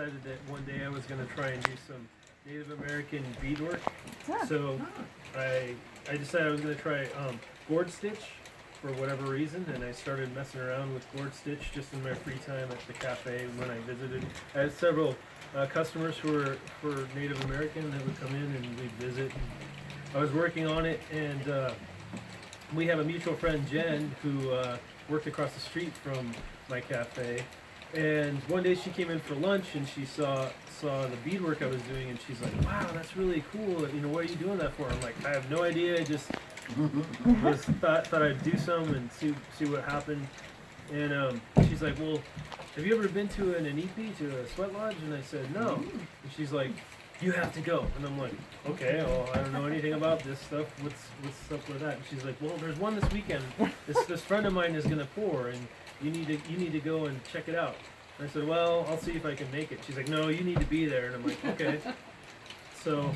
decided that one day I was going to try and do some Native American beadwork. So I decided I was going to try gourd stitch for whatever reason, and I started messing around with gourd stitch just in my free time at the cafe when I visited. I had several customers who were Native American that would come in and we'd visit. I was working on it, and we have a mutual friend, Jen, who worked across the street from my cafe. And one day she came in for lunch and she saw the beadwork I was doing, and she's like, "Wow, that's really cool. You know, what are you doing that for?" I'm like, "I have no idea. I just thought I'd do some and see what happened." And she's like, "Well, have you ever been to an inipi, to a sweat lodge?" And I said, "No." And she's like, "You have to go." And I'm like, "Okay, well, I don't know anything about this stuff. What's up with that?" And she's like, "Well, there's one this weekend. This friend of mine is gonna pour, and you need to go and check it out." And I said, "Well, I'll see if I can make it." She's like, "No, you need to be there." And I'm like, "Okay." So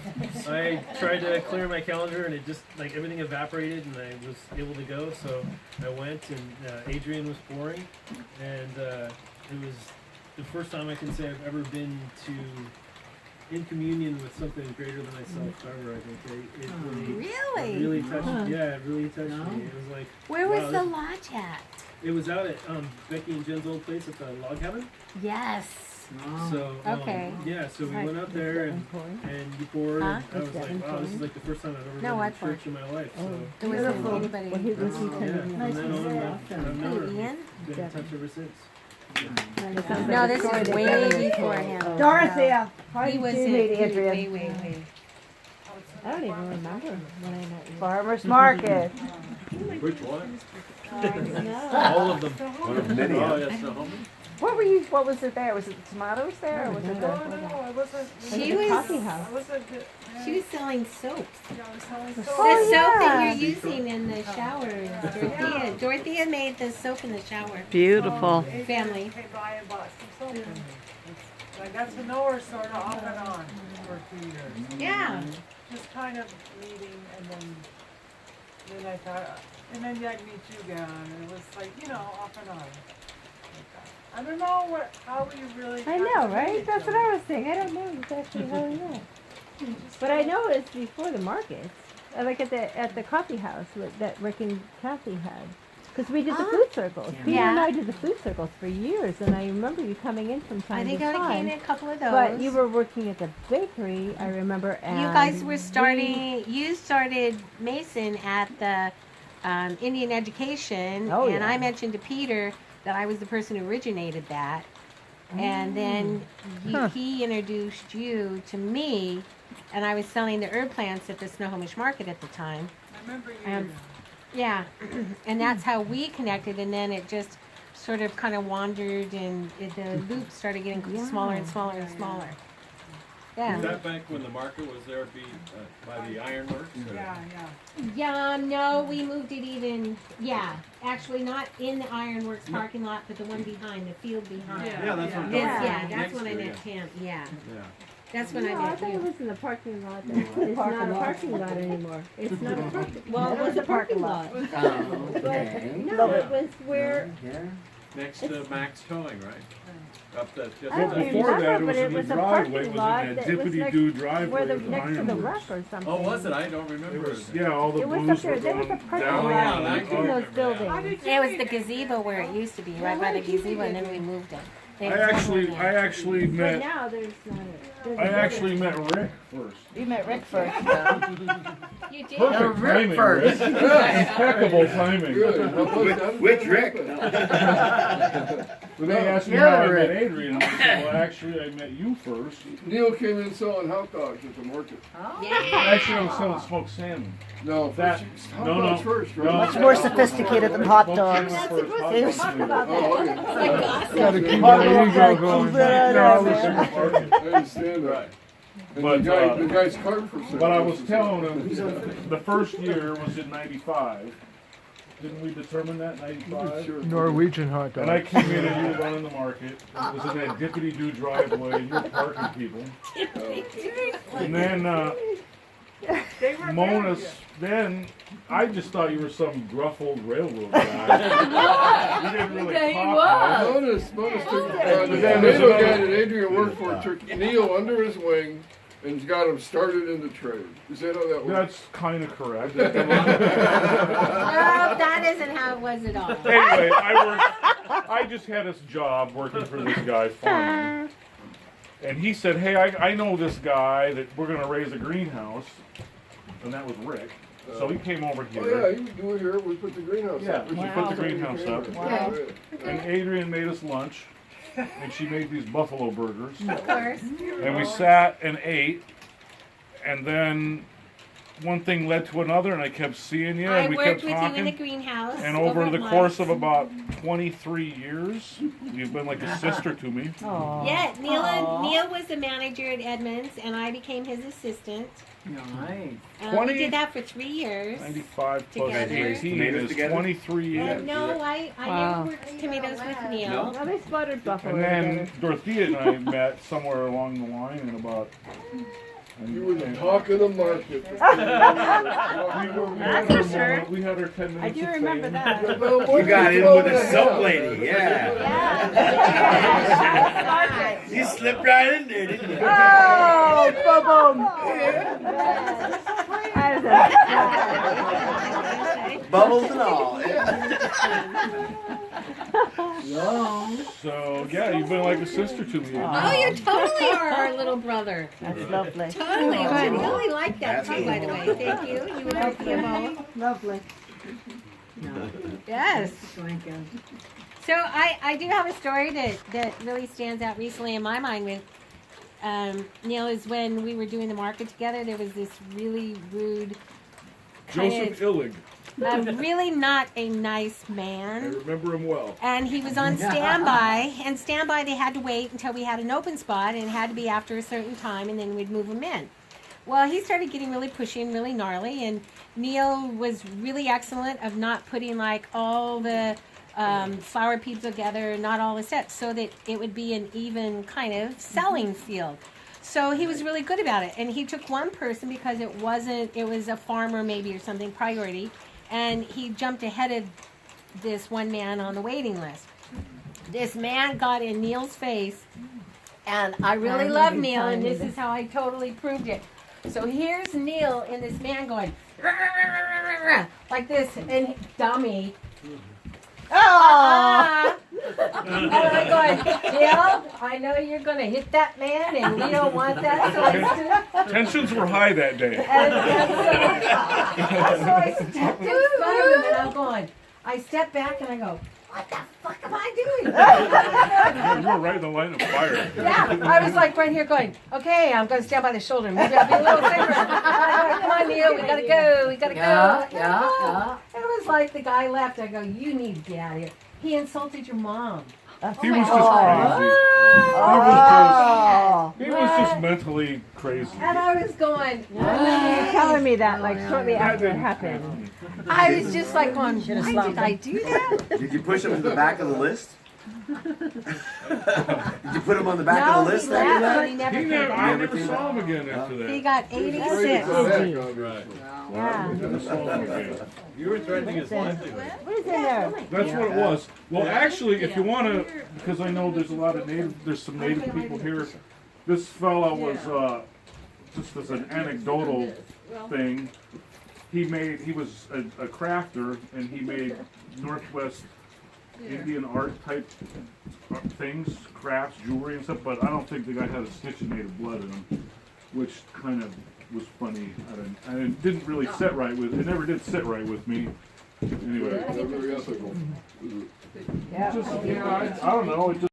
I tried to clear my calendar, and it just, like, everything evaporated, and I was able to go. So I went, and Adrienne was pouring, and it was the first time I can say I've ever been in communion with something greater than myself ever. I think it really touched. Yeah, it really touched me. It was like, where wow, was the lodge at? It was out at Becky and Jen's old place at the Log Cabin. Yes. So Okay. yeah, so we went out there and you poured. Huh? And I was like, wow, this is like the first time I've ever No, been what to church in my life. So There wasn't anybody. yeah, from then on, I've never Ian? been in touch ever since. No, this is way before him. Dorothea, how He did was you in meet way, Adrienne? way. I don't even remember when I met you. Farmer's Market. Which one? All of them. One of many. Oh, yes, the homie. What was it there? Was it the tomatoes there, or was it the? No, it wasn't. She The was coffee house. It wasn't good. she was selling soaps. Yeah, I was telling The so. Oh, soap that yeah. you're using in the shower, Dorothea made the soap in the shower. Beautiful. Family. Came by and bought some soap. I got to know her sort of off and on for 2 years. Yeah. Just kind of meeting, and then I thought, and then I'd meet you again, and it was like, off and on. I don't know how we really. I got know, to right? meet each That's what other. I was saying. I don't know exactly how we met. But I know it's before the markets. Like at the coffee house that Rick and Kathy had. Because we did the food circles. Peter and I did the food circles for years, and I remember you coming in from time I think to I time. came in a couple of those. But you were working at the bakery, I remember. And You guys were starting. You started Mason at the Indian Education, Oh, and yeah. I mentioned to Peter that I was the person who originated that. And then he introduced you to me, and I was selling the herb plants at the Snohomish Market at the time. I remember you. And yeah, and that's how we connected, and then it just sort of kind of wandered, and the loop started getting smaller and smaller and smaller. Yeah. Was that back when the market was there by the ironworks? or- Yeah. Yeah, no, we moved it even, actually not in the Ironworks parking lot, but the one behind, the field behind. Yeah, that's what I'm It's, talking yeah, about. that's Next when I to met it, Tim, yeah. Yeah. That's when I I met thought it you. was in the parking lot. It's not a parking lot anymore. It's not a parking, well, it was a parking lot. Oh, But, okay. no, it was where, Next to Max Towing, right? Up that, just I don't that- even remember, but it was a parking lot that that was dippity next, doo driveway where the, of the next to the ironworks. rep or something. Oh, was it? I don't It remember. was, yeah, all the It was up booths there, were there was a going parking down. Oh, lot yeah, I in can those remember that. buildings. It was the gazebo where it used to be, right by the gazebo, and then we moved it. They I had one there. actually But met, now there's not a. I actually met Rick first. You met Rick first. You did? Perfect timing, Rick. Impeccable timing. Which Rick? When they asked me Yeah, how I Rick. met Adrienne, I said, well, actually, I met you first. Neil came in selling hot dogs at the market. Actually, I was selling smoked salmon. No, That- first, hot no, dogs no, first, no. right? Much more sophisticated than hot dogs. First hot He dog was talking about Oh, okay. Gotta keep Hot my dogs ego gotta going. keep it out Yeah, of I was there. in the market. I understand that. And But, the guy's cart for sale. But I was telling him, the first year was in '95. Didn't we determine that, '95? Sure. Norwegian hot dog. And I came in and you were running the market. It was in that dippity-doo driveway, and you're parking people. And then, They were Mona's, very then, I just thought you were some gruff old railroad guy. You didn't really Yeah, he talk was. much. Mona's took, But the then tomato there's guy another- that Adrienne worked for took Neil under his wing and got him started in the trade. Is that how that works? That's kind of correct. No, that isn't how it was at all. Anyway, I just had this job working for this guy farming. And he said, hey, I know this guy that we're going to raise a greenhouse. And that was Rick. So he came over Oh here. yeah, he would do it here. We put the greenhouse Yeah, up. we put the greenhouse up. Wow. And Adrienne made us lunch. And she made these buffalo burgers. Of course. And we sat and ate. And then one thing led to another, and I kept seeing you, I and we kept worked with you in the talking. greenhouse. And over at the Mike's. course of about 23 years, you've been like a sister to me. Aw. Yeah, Neil was the manager at Edmonds, and I became his assistant. Nice. We 20? did that for 3 years. 95 plus Together. 18 Tomatoes is together? 23 years. No, I Wow. never worked tomatoes with Neil. No? Now they slaughtered buffalo And then together. Dorothea and I met somewhere along the line in about. You were the talk of the market. We That's for sure. We had our 10 minutes I do of remember fame. that. You got in with the soap lady, yeah. You slipped right in there, didn't you? Oh, boom, boom. Bubbles and all. So, yeah, you've been like a sister to me. Oh, you totally are our little brother. That's lovely. Totally. I really like that too, by the way. Thank you. You would like the both. Lovely. Yes. So I do have a story that really stands out recently in my mind with Neil is when we were doing the market together. There was this really rude, Joseph Illig. really not a nice I man. remember him well. And he was on standby, and standby they had to wait until we had an open spot, and it had to be after a certain time, and then we'd move him in. Well, he started getting really pushy and really gnarly, and Neil was really excellent of not putting like all the flower peas together, not all the sets, so that it would be an even kind of selling field. So he was really good about it, and he took one person because it was a farmer maybe or something priority, and he jumped ahead of this one man on the waiting list. This man got in Neil's face, and I really love Neil, and this is how I totally proved it. So here's Neil and this man going like this, and dummy. Oh! And I'm going, Neil, I know you're going to hit that man, and we don't want that. So I stood, Tensions were high that day. so I stepped in front of him, and I'm going, I step back, and I go, what the fuck am I doing? You were right in the line of fire. Yeah, I was like right here going, okay, I'm going to stand by the shoulder. Maybe I'll be a little safer. Come on, Neil, we got to go. We got to go. Yeah. It was like the guy left. I go, you need to get out of here. He insulted your mom. He was just crazy. He was just mentally crazy. And I was going, You were telling me that like shortly That after it didn't happened. happen. I was just like going, why did I do that? Did you push him to the back of the list? Did you put him on the back of No, the he list after left, that? but he never I came never back. saw him again after that. He got 86. Right. Yeah. Never saw him again. You were threatening his livelihood. What is in there? That's what it was. Well, actually, if you want to, because I know there's a lot of there's some native people here. This fella was just as an anecdotal thing. He was a crafter, and he made Northwest Indian art type things, crafts, jewelry and stuff. But I don't think the guy had a stitch of native blood in him, which kind of was funny. I didn't really sit right with. It never did sit right with me. Anyway, Very ethical. I don't know. It just